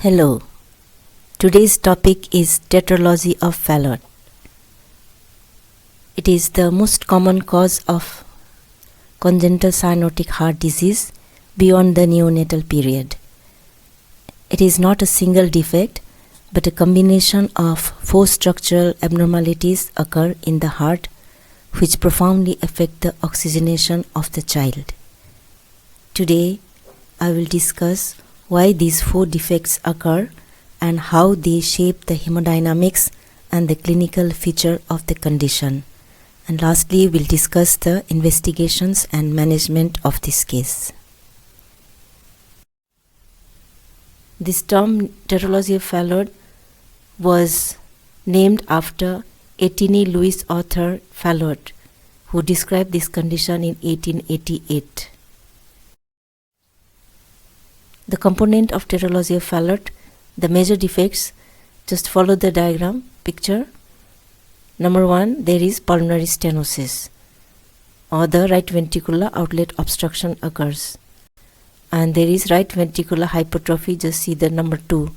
Hello, today's topic is Tetralogy of Fallot. It is the most common cause of congenital cyanotic heart disease beyond the neonatal period. It is not a single defect, but a combination of 4 structural abnormalities occur in the heart which profoundly affect the oxygenation of the child. Today, I will discuss why these 4 defects occur and how they shape the hemodynamics and the clinical feature of the condition. And lastly, we'll discuss the investigations and management of this case. This term, Tetralogy of Fallot, was named after Etienne Louis Arthur Fallot, who described this condition in 1888. The component of Tetralogy of Fallot, the major defects, just follow the diagram picture. Number 1, there is pulmonary stenosis, or the right ventricular outlet obstruction occurs. And there is right ventricular hypertrophy, just see the number 2.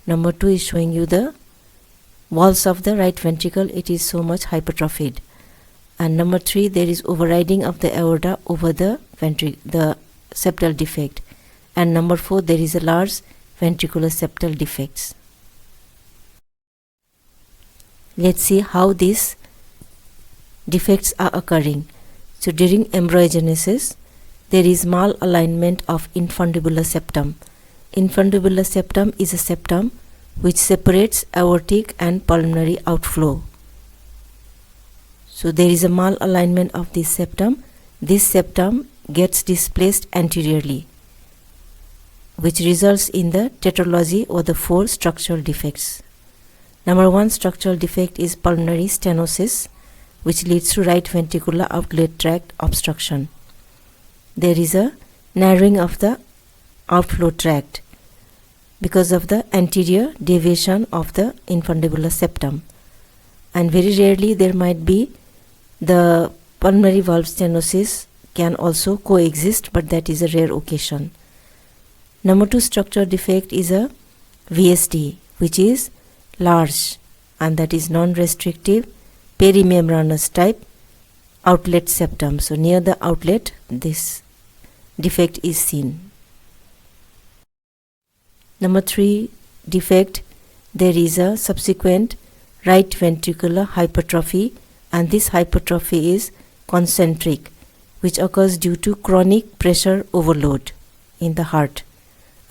Number 2 is showing you the walls of the right ventricle, it is so much hypertrophied. And number 3, there is overriding of the aorta over the septal defect. And number 4, there is a large ventricular septal defects. Let's see how these defects are occurring. So during embryogenesis, there is malalignment of infundibular septum. Infundibular septum is a septum which separates aortic and pulmonary outflow. So there is a malalignment of this septum. This septum gets displaced anteriorly, which results in the tetralogy or the 4 structural defects. Number 1 structural defect is pulmonary stenosis, which leads to right ventricular outlet tract obstruction. There is a narrowing of the outflow tract because of the anterior deviation of the infundibular septum. And very rarely there might be the pulmonary valve stenosis can also coexist, but that is a rare occasion. Number 2 structural defect is a VSD, which is large, and that is non-restrictive perimembranous type outlet septum. So near the outlet this defect is seen. Number 3 defect, there is a subsequent right ventricular hypertrophy, and this hypertrophy is concentric, which occurs due to chronic pressure overload in the heart.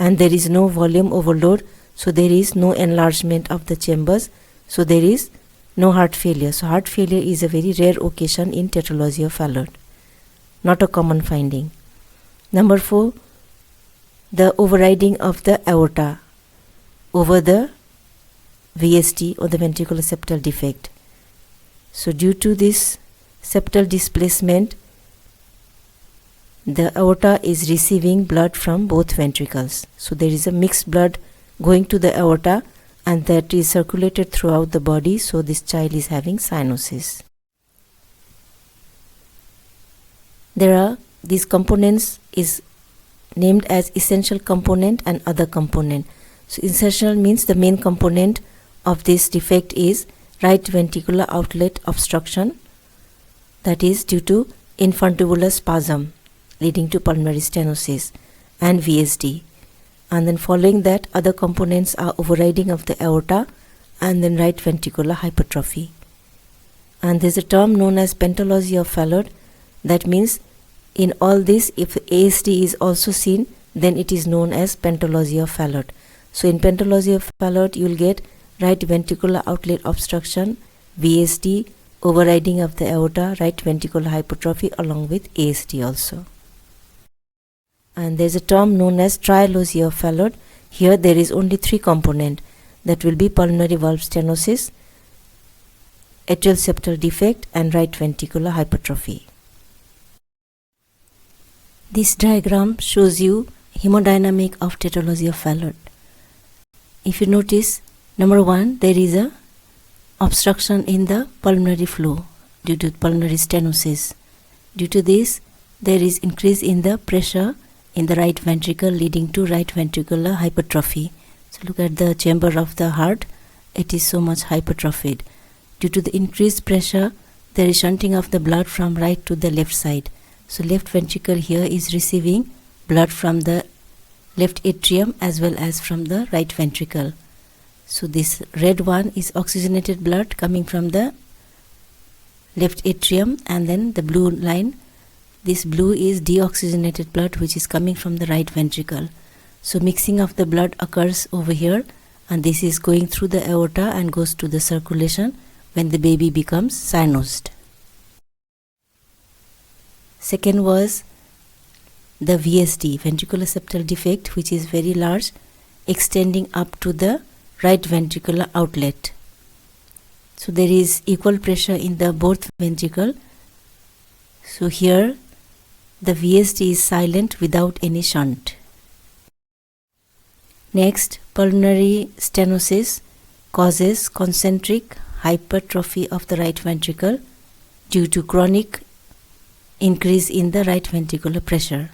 And there is no volume overload, so there is no enlargement of the chambers, so there is no heart failure. So heart failure is a very rare occasion in Tetralogy of Fallot, not a common finding. Number 4, the overriding of the aorta over the VSD or the ventricular septal defect. So due to this septal displacement, the aorta is receiving blood from both ventricles. So there is a mixed blood going to the aorta, and that is circulated throughout the body. So this child is having cyanosis. There are these components is named as essential component and other component. So essential means the main component of this defect is right ventricular outlet obstruction, that is due to infundibular spasm leading to pulmonary stenosis and VSD. And then following that, other components are overriding of the aorta and then right ventricular hypertrophy. And there's a term known as pentalogy of Fallot. That means in all this, if ASD is also seen, then it is known as pentalogy of Fallot. So in pentalogy of Fallot, you will get right ventricular outlet obstruction, VSD, overriding of the aorta, right ventricular hypertrophy along with ASD also. And there is a term known as trilogy of Fallot. Here there is only 3 components, that will be pulmonary valve stenosis, atrial septal defect, and right ventricular hypertrophy. This diagram shows you hemodynamic of Tetralogy of Fallot. If you notice, number 1, there is a obstruction in the pulmonary flow due to pulmonary stenosis. Due to this, there is increase in the pressure in the right ventricle leading to right ventricular hypertrophy. So look at the chamber of the heart, it is so much hypertrophied. Due to the increased pressure, there is shunting of the blood from right to the left side. So left ventricle here is receiving blood from the left atrium as well as from the right ventricle. So this red one is oxygenated blood coming from the left atrium, and then the blue line, this blue is deoxygenated blood which is coming from the right ventricle. So mixing of the blood occurs over here, and this is going through the aorta and goes to the circulation when the baby becomes cyanosed. Second was the VSD, ventricular septal defect, which is very large, extending up to the right ventricular outlet. So there is equal pressure in the both ventricle. So here the VSD is silent without any shunt. Next, pulmonary stenosis causes concentric hypertrophy of the right ventricle due to chronic increase in the right ventricular pressure.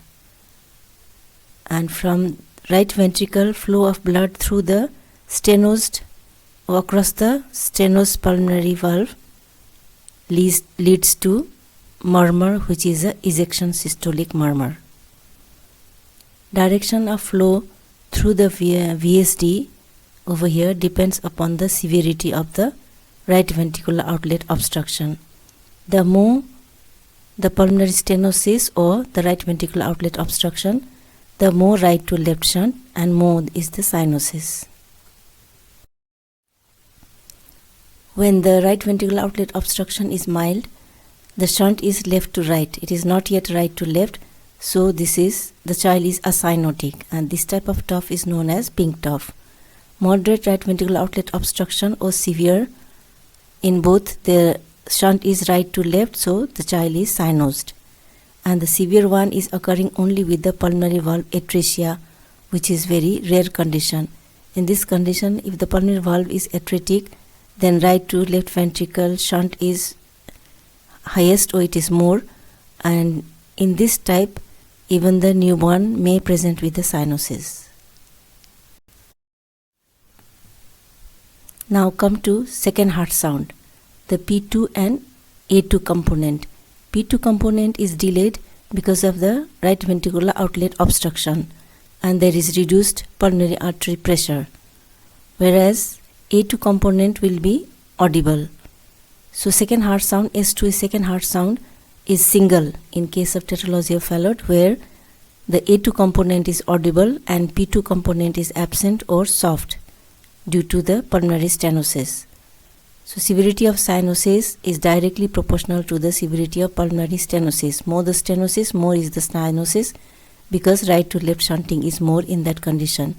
And from right ventricle, flow of blood through the stenosed or across the stenosed pulmonary valve leads to murmur, which is a ejection systolic murmur. Direction of flow through the VSD over here depends upon the severity of the right ventricular outlet obstruction. The more the pulmonary stenosis or the right ventricular outlet obstruction, the more right to left shunt, and more is the cyanosis. When the right ventricular outlet obstruction is mild, the shunt is left to right. It is not yet right to left, so the child is acyanotic, and this type of TOF is known as pink TOF. Moderate right ventricular outlet obstruction or severe, in both the shunt is right to left, so the child is cyanosed. And the severe one is occurring only with the pulmonary valve atresia, which is very rare condition. In this condition, if the pulmonary valve is atretic, then right to left ventricle shunt is highest or it is more, and in this type even the newborn may present with the cyanosis. Now come to second heart sound, the P2 and A2 component. P2 component is delayed because of the right ventricular outlet obstruction, and there is reduced pulmonary artery pressure, whereas A2 component will be audible. So second heart sound, S2 is second heart sound, is single in case of Tetralogy of Fallot, where the A2 component is audible and P2 component is absent or soft due to the pulmonary stenosis. So severity of cyanosis is directly proportional to the severity of pulmonary stenosis. More the stenosis, more is the cyanosis, because right to left shunting is more in that condition.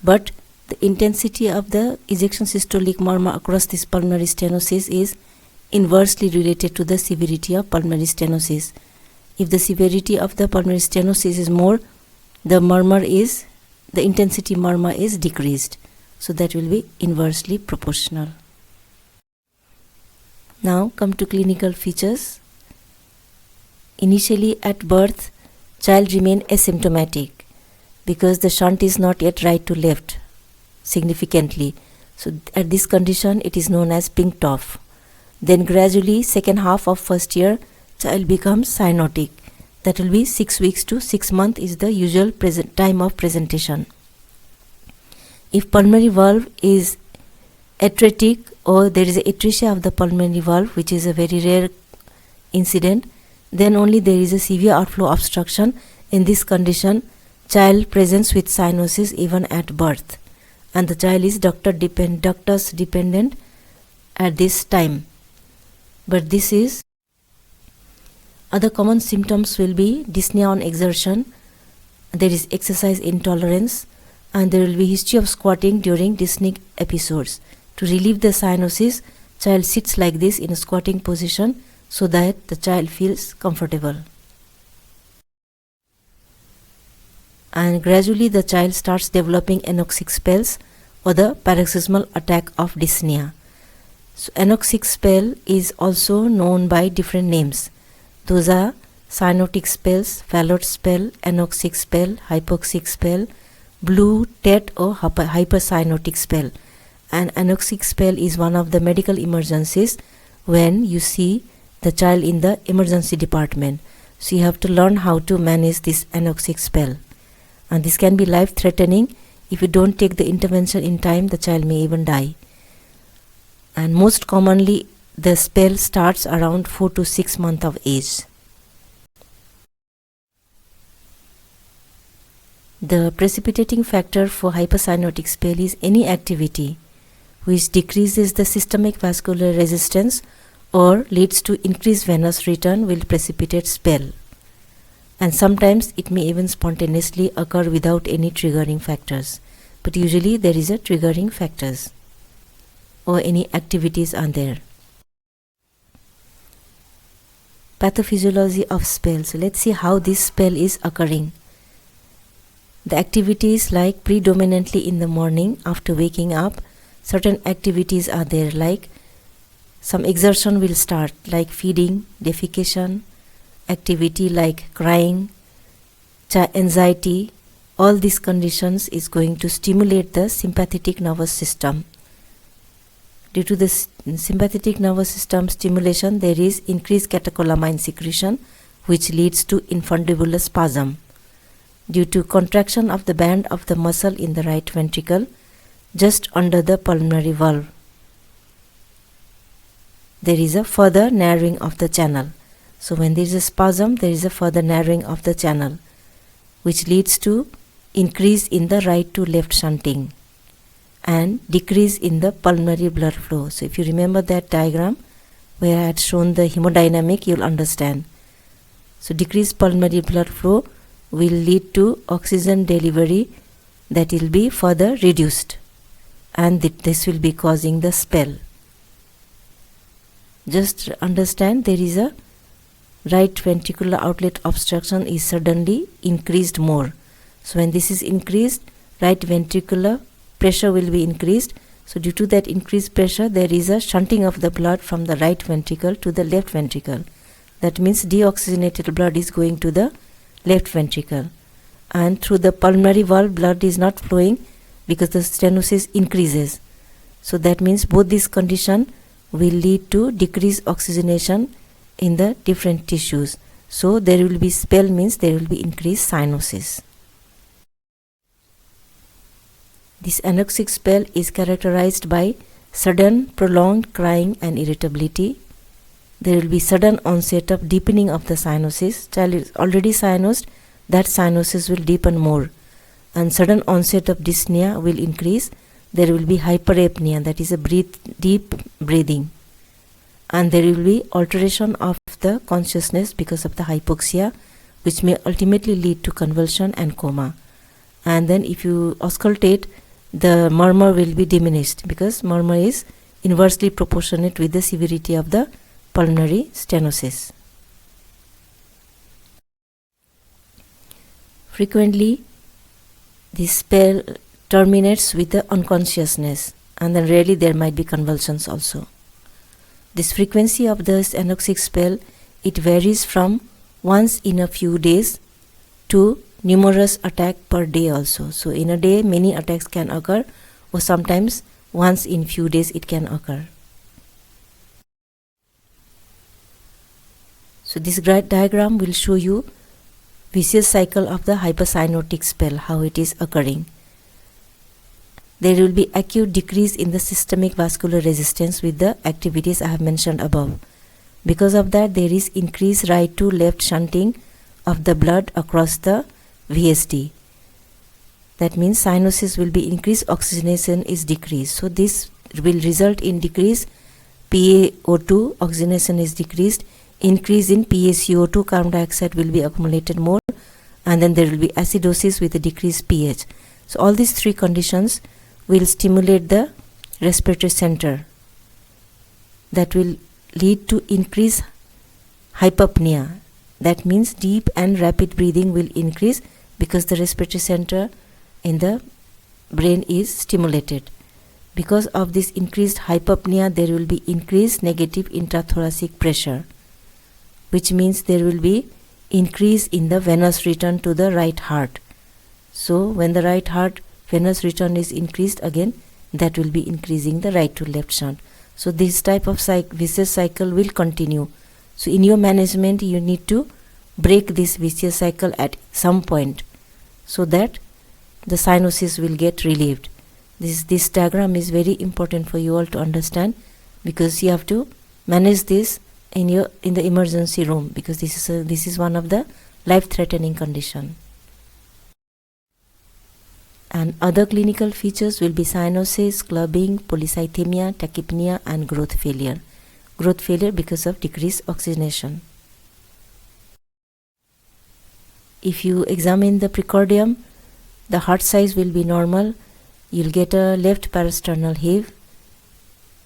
But the intensity of the ejection systolic murmur across this pulmonary stenosis is inversely related to the severity of pulmonary stenosis. If the severity of the pulmonary stenosis is more, the intensity murmur is decreased. So that will be inversely proportional. Now come to clinical features. Initially at birth, child remain asymptomatic because the shunt is not yet right to left significantly. So at this condition it is known as pink TOF. Then gradually second half of first year, child becomes cyanotic. That will be 6 weeks to 6 months is the usual time of presentation. If pulmonary valve is atretic or there is a atresia of the pulmonary valve, which is a very rare incident, then only there is a severe outflow obstruction. In this condition, child presents with cyanosis even at birth, and the child is ductus dependent at this time. But this is other common symptoms will be dyspnea on exertion, there is exercise intolerance, and there will be history of squatting during dyspneic episodes. To relieve the cyanosis, child sits like this in a squatting position so that the child feels comfortable. And gradually the child starts developing anoxic spells or the paroxysmal attack of dyspnea. So anoxic spell is also known by different names. Those are cyanotic spells, Fallot spell, anoxic spell, hypoxic spell, blue, tet or hypercyanotic spell. An anoxic spell is one of the medical emergencies when you see the child in the emergency department. So you have to learn how to manage this anoxic spell. And this can be life-threatening. If you don't take the intervention in time, the child may even die. And most commonly, the spell starts around 4 to 6 months of age. The precipitating factor for hypercyanotic spell is any activity which decreases the systemic vascular resistance or leads to increased venous return will precipitate spell. And sometimes it may even spontaneously occur without any triggering factors. But usually there is a triggering factors or any activities are there. Pathophysiology of spell. So let's see how this spell is occurring. The activities like predominantly in the morning after waking up, certain activities are there like some exertion will start like feeding, defecation, activity like crying, anxiety. All these conditions is going to stimulate the sympathetic nervous system. Due to the sympathetic nervous system stimulation, there is increased catecholamine secretion which leads to infundibular spasm. Due to contraction of the band of the muscle in the right ventricle just under the pulmonary valve, there is a further narrowing of the channel. So when there is a spasm, there is a further narrowing of the channel which leads to increase in the right to left shunting and decrease in the pulmonary blood flow. So if you remember that diagram where I had shown the hemodynamic, you'll understand. So decreased pulmonary blood flow will lead to oxygen delivery that will be further reduced, and this will be causing the spell. Just understand there is a right ventricular outlet obstruction is suddenly increased more. So when this is increased, right ventricular pressure will be increased. So due to that increased pressure, there is a shunting of the blood from the right ventricle to the left ventricle. That means deoxygenated blood is going to the left ventricle, and through the pulmonary valve blood is not flowing because the stenosis increases. So that means both these conditions will lead to decreased oxygenation in the different tissues. So there will be spell means there will be increased cyanosis. This anoxic spell is characterized by sudden prolonged crying and irritability. There will be sudden onset of deepening of the cyanosis. Child is already cyanosed, that cyanosis will deepen more, and sudden onset of dyspnea will increase. There will be hyperapnea, that is a deep breathing, and there will be alteration of the consciousness because of the hypoxia, which may ultimately lead to convulsion and coma. And then if you auscultate, the murmur will be diminished because murmur is inversely proportionate with the severity of the pulmonary stenosis. Frequently, this spell terminates with the unconsciousness, and then rarely there might be convulsions also. This frequency of this anoxic spell, it varies from once in a few days to numerous attacks per day also. So in a day many attacks can occur, or sometimes once in few days it can occur. So this diagram will show you vicious cycle of the hypercyanotic spell, how it is occurring. There will be acute decrease in the systemic vascular resistance with the activities I have mentioned above. Because of that, there is increased right to left shunting of the blood across the VSD. That means cyanosis will be increased, oxygenation is decreased. So this will result in decreased PaO2, oxygenation is decreased, increase in PaCO2, carbon dioxide will be accumulated more, and then there will be acidosis with a decreased pH. So all these three conditions will stimulate the respiratory center. That will lead to increased hypopnea. That means deep and rapid breathing will increase because the respiratory center in the brain is stimulated. Because of this increased hypopnea, there will be increased negative intrathoracic pressure, which means there will be increase in the venous return to the right heart. So when the right heart venous return is increased, again that will be increasing the right to left shunt. So this type of vicious cycle will continue. So in your management you need to break this vicious cycle at some point so that the cyanosis will get relieved. This diagram is very important for you all to understand, because you have to manage this in the emergency room, because this is one of the life-threatening condition. And other clinical features will be cyanosis, clubbing, polycythemia, tachypnea, and growth failure. Growth failure because of decreased oxygenation. If you examine the precordium, the heart size will be normal. You'll get a left parasternal heave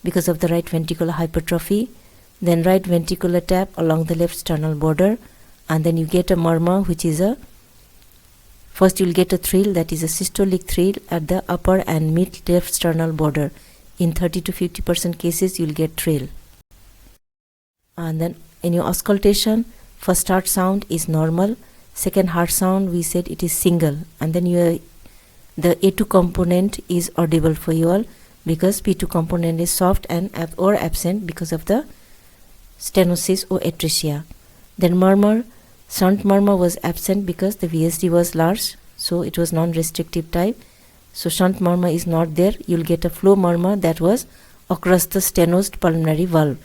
because of the right ventricular hypertrophy, then right ventricular tap along the left sternal border, and then you get a murmur, which is first you'll get a thrill, that is a systolic thrill at the upper and mid left sternal border. In 30 to 50% cases you'll get thrill. And then in your auscultation, first heart sound is normal, second heart sound we said it is single, and then the A2 component is audible for you all, because P2 component is soft and or absent because of the stenosis or atresia. Then murmur, shunt murmur was absent because the VSD was large, so it was non-restrictive type. So shunt murmur is not there. You'll get a flow murmur that was across the stenosed pulmonary valve.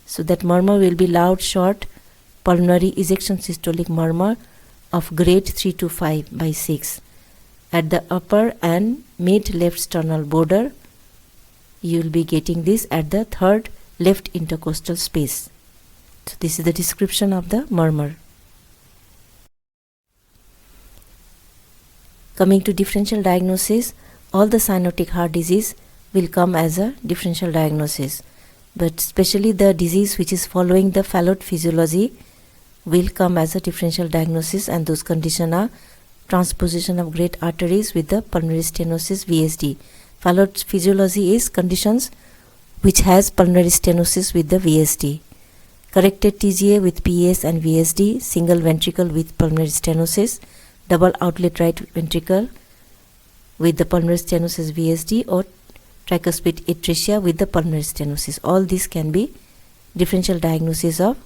So that murmur will be loud, short, pulmonary ejection systolic murmur of grade 3 to 5 by 6. At the upper and mid left sternal border, you will be getting this at the third left intercostal space. So this is the description of the murmur. Coming to differential diagnosis, all the cyanotic heart disease will come as a differential diagnosis, but especially the disease which is following the Fallot physiology will come as a differential diagnosis, and those conditions are transposition of great arteries with the pulmonary stenosis VSD. Fallot physiology is conditions which has pulmonary stenosis with the VSD. Corrected TGA with PES and VSD, single ventricle with pulmonary stenosis, double outlet right ventricle with the pulmonary stenosis VSD, or tricuspid atresia with the pulmonary stenosis. All these can be differential diagnosis of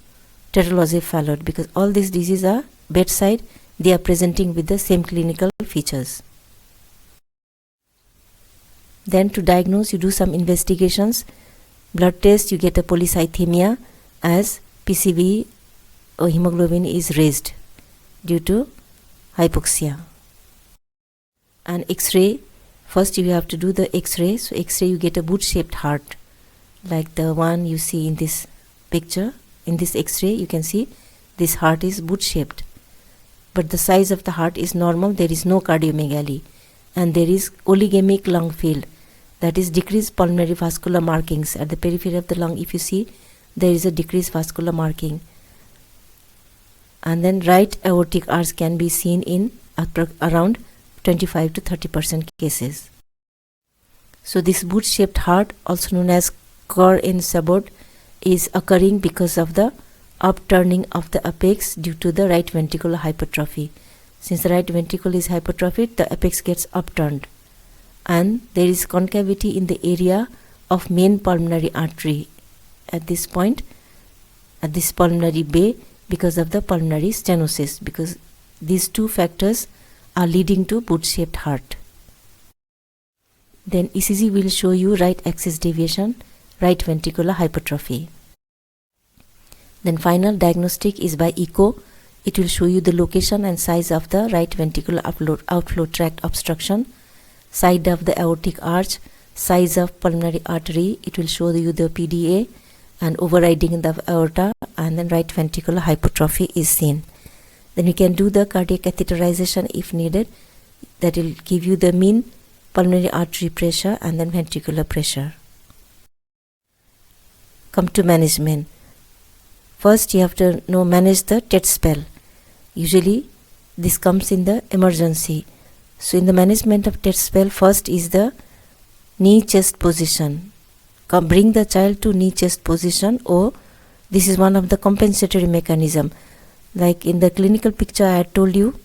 Tetralogy of Fallot, because all these diseases are bedside, they are presenting with the same clinical features. Then to diagnose, you do some investigations. Blood test, you get a polycythemia as PCV or hemoglobin is raised due to hypoxia. And X-ray, first you have to do the X-ray. So X-ray, you get a boot-shaped heart like the one you see in this picture. In this X-ray you can see this heart is boot-shaped, but the size of the heart is normal. There is no cardiomegaly, and there is oligemic lung field, that is decreased pulmonary vascular markings at the periphery of the lung. If you see, there is a decreased vascular marking, and then right aortic arch can be seen in around 25 to 30% cases. So this boot-shaped heart, also known as cor in sabot, is occurring because of the upturning of the apex due to the right ventricular hypertrophy. Since the right ventricle is hypertrophied, the apex gets upturned, and there is concavity in the area of main pulmonary artery at this point, at this pulmonary bay, because of the pulmonary stenosis, because these two factors are leading to boot-shaped heart. Then ECG will show you right axis deviation, right ventricular hypertrophy. Then final diagnostic is by echo. It will show you the location and size of the right ventricular outflow tract obstruction, side of the aortic arch, size of pulmonary artery. It will show you the PDA and overriding in the aorta, and then right ventricular hypertrophy is seen. Then you can do the cardiac catheterization if needed. That will give you the mean pulmonary artery pressure and then ventricular pressure. Come to management. First you have to manage the TET spell. Usually this comes in the emergency. So in the management of TET spell, first is the knee chest position. Bring the child to knee chest position, or this is one of the compensatory mechanism. Like in the clinical picture I had told you,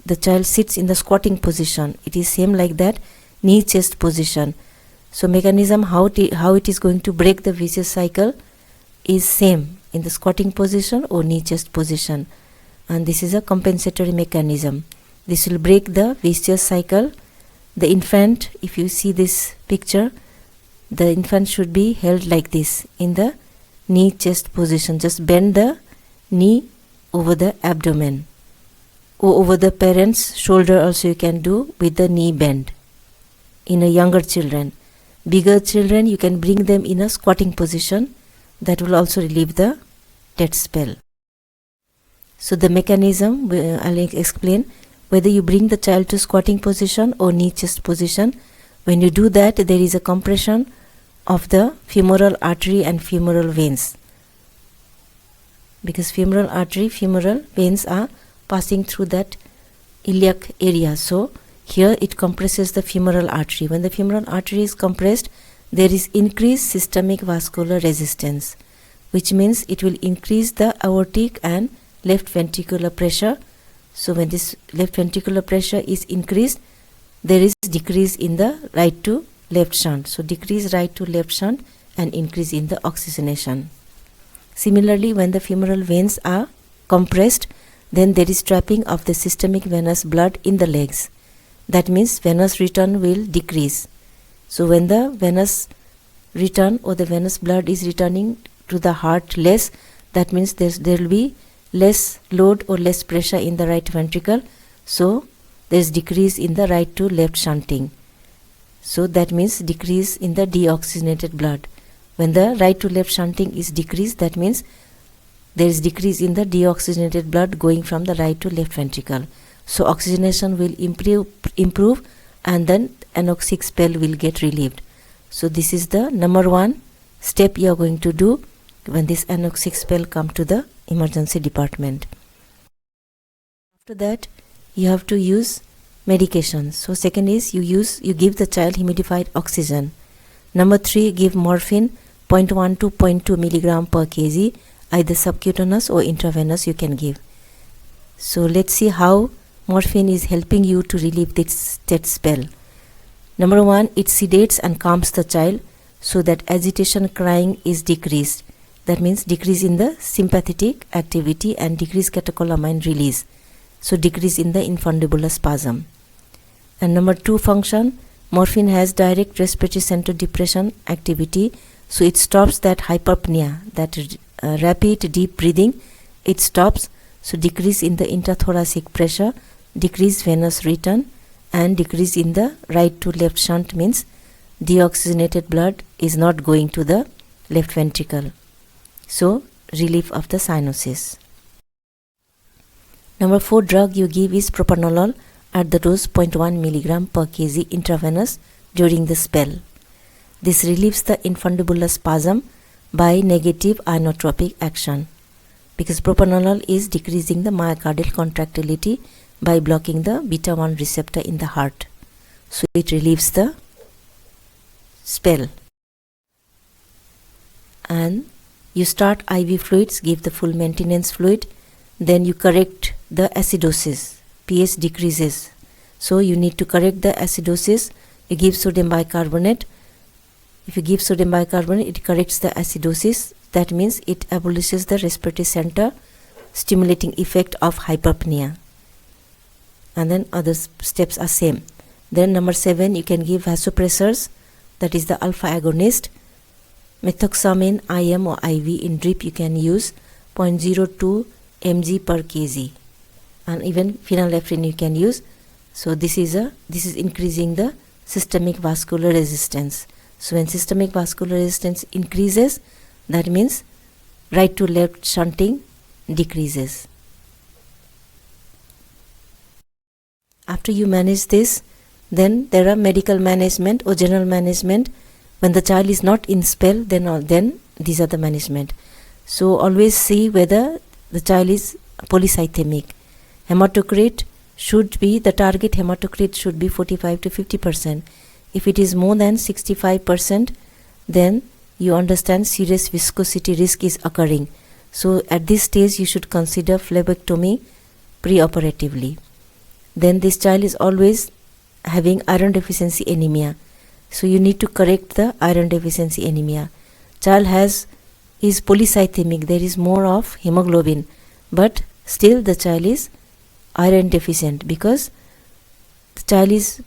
the child sits in the squatting position, it is same like that, knee chest position. So mechanism how it is going to break the vicious cycle is same in the squatting position or knee chest position, and this is a compensatory mechanism. This will break the vicious cycle. The infant, if you see this picture, the infant should be held like this in the knee chest position. Just bend the knee over the abdomen or over the parent's shoulder also you can do with the knee bend in a younger children. Bigger children you can bring them in a squatting position, that will also relieve the death spell. So the mechanism I'll explain. Whether you bring the child to squatting position or knee chest position, when you do that there is a compression of the femoral artery and femoral veins, because femoral artery, femoral veins are passing through that iliac area. So here it compresses the femoral artery. When the femoral artery is compressed, there is increased systemic vascular resistance, which means it will increase the aortic and left ventricular pressure. So when this left ventricular pressure is increased, there is decrease in the right to left shunt. So decrease right to left shunt and increase in the oxygenation. Similarly, when the femoral veins are compressed, then there is trapping of the systemic venous blood in the legs. That means venous return will decrease. So when the venous return or the venous blood is returning to the heart less, that means there will be less load or less pressure in the right ventricle. So there is decrease in the right to left shunting. So that means decrease in the deoxygenated blood. When the right to left shunting is decreased, that means there is decrease in the deoxygenated blood going from the right to left ventricle. So oxygenation will improve and then anoxic spell will get relieved. So this is the number one step you are going to do when this anoxic spell come to the emergency department. After that you have to use medications. So second is you give the child humidified oxygen. Number 3, give morphine 0.1 to 0.2 milligram per kg, either subcutaneous or intravenous you can give. So let's see how morphine is helping you to relieve this death spell. Number 1, it sedates and calms the child so that agitation crying is decreased. That means decrease in the sympathetic activity and decrease catecholamine release. So decrease in the infundibulus spasm. And number 2 function, morphine has direct respiratory center depression activity. So it stops that hyperpnea, that rapid deep breathing, it stops. So decrease in the intrathoracic pressure, decrease venous return, and decrease in the right to left shunt means deoxygenated blood is not going to the left ventricle. So relief of the cyanosis. Number 4 drug you give is propranolol at the dose 0.1 milligram per kg intravenous during the spell. This relieves the infundibulus spasm by negative inotropic action, because propranolol is decreasing the myocardial contractility by blocking the beta 1 receptor in the heart. So it relieves the spell. And you start IV fluids, give the full maintenance fluid, then you correct the acidosis, pH decreases. So you need to correct the acidosis, you give sodium bicarbonate. If you give sodium bicarbonate, it corrects the acidosis. That means it abolishes the respiratory center stimulating effect of hyperpnea. And then other steps are same. Then number 7, you can give vasopressors, that is the alpha agonist. Methoxamine IM or IV in drip you can use 0.02 mg per kg, and even phenylephrine you can use. So this is increasing the systemic vascular resistance. So when systemic vascular resistance increases, that means right to left shunting decreases. After you manage this, then there are medical management or general management. When the child is not in spell, then these are the management. So always see whether the child is polycythemic. Hematocrit should be, the target hematocrit should be 45 to 50%. If it is more than 65%, then you understand serious viscosity risk is occurring. So at this stage you should consider phlebotomy preoperatively. then this child is always having iron deficiency anemia. So you need to correct the iron deficiency anemia. Child is polycythemic, there is more of hemoglobin, but still the child is iron deficient because the child is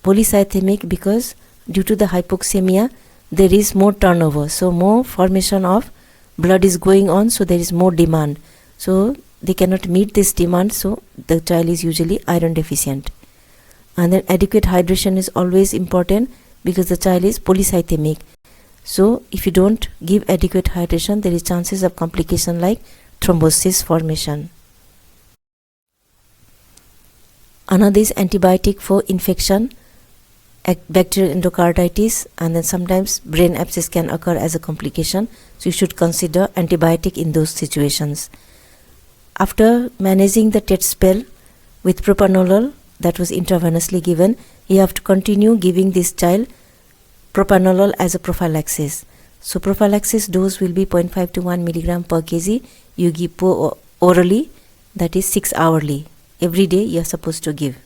polycythemic because due to the hypoxemia there is more turnover, so more formation of blood is going on, so there is more demand, so they cannot meet this demand, so the child is usually iron deficient. And then adequate hydration is always important because the child is polycythemic. So if you don't give adequate hydration, there is chances of complication like thrombosis formation. Another is antibiotic for infection, bacterial endocarditis, and then sometimes brain abscess can occur as a complication, so you should consider antibiotic in those situations. After managing the TET spell with propranolol that was intravenously given, you have to continue giving this child propranolol as a prophylaxis. So prophylaxis dose will be 0.5 to 1 milligram per kg. You give orally, that is 6 hourly. Every day you are supposed to give.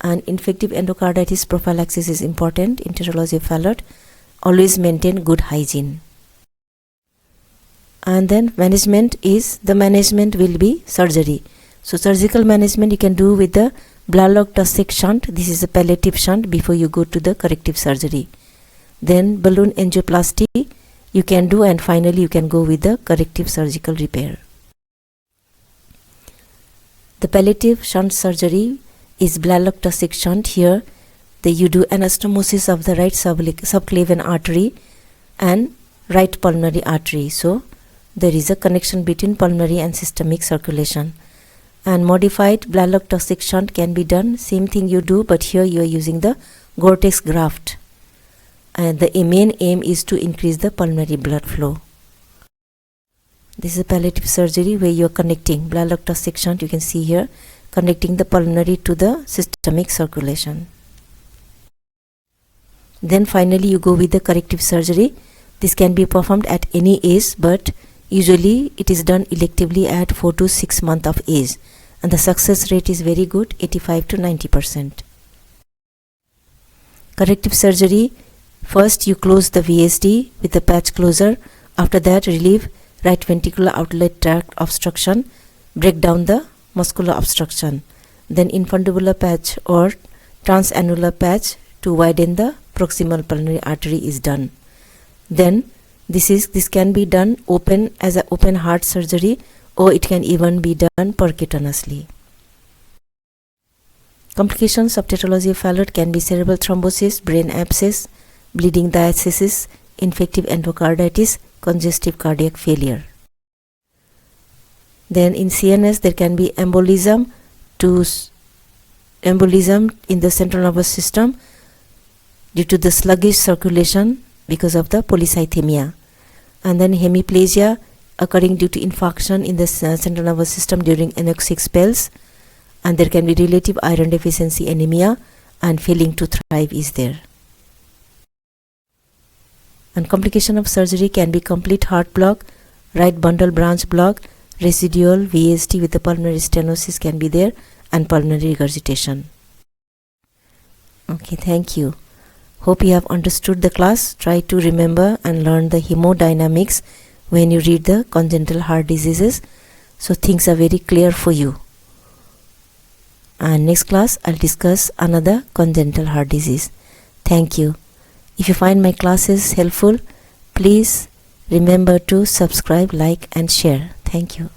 And infective endocarditis prophylaxis is important in Tetralogy of Fallot. Always maintain good hygiene. And then management will be surgery. So surgical management you can do with the Blalock Tussac shunt. This is a palliative shunt before you go to the corrective surgery. Then balloon angioplasty you can do, and finally you can go with the corrective surgical repair. The palliative shunt surgery is Blalock Tussac shunt. Here you do anastomosis of the right subclavian artery and right pulmonary artery. So there is a connection between pulmonary and systemic circulation. And modified Blalock Tussac shunt can be done, same thing you do, but here you are using the Gore-Tex graft. And the main aim is to increase the pulmonary blood flow. This is a palliative surgery where you are connecting Blalock Tussac shunt, you can see here, connecting the pulmonary to the systemic circulation. Then finally you go with the corrective surgery. This can be performed at any age, but usually it is done electively at 4 to 6 months of age, and the success rate is very good, 85 to 90%. Corrective surgery, first you close the VSD with the patch closer. After that relieve right ventricular outlet tract obstruction, break down the muscular obstruction. Then infundibular patch or transannular patch to widen the proximal pulmonary artery is done. Then this can be done open as an open heart surgery, or it can even be done percutaneously. Complications of Tetralogy of Fallot can be cerebral thrombosis, brain abscess, bleeding diastasis, infective endocarditis, congestive cardiac failure. Then in CNS there can be embolism in the central nervous system due to the sluggish circulation because of the polycythemia. And then hemiplegia occurring due to infarction in the central nervous system during anoxic spells, and there can be relative iron deficiency anemia, and failing to thrive is there. And complication of surgery can be complete heart block, right bundle branch block, residual VSD with the pulmonary stenosis can be there, and pulmonary regurgitation. Okay, thank you. Hope you have understood the class. Try to remember and learn the hemodynamics when you read the congenital heart diseases, so things are very clear for you. And next class I'll discuss another congenital heart disease. Thank you. If you find my classes helpful, please remember to subscribe, like and share. Thank you.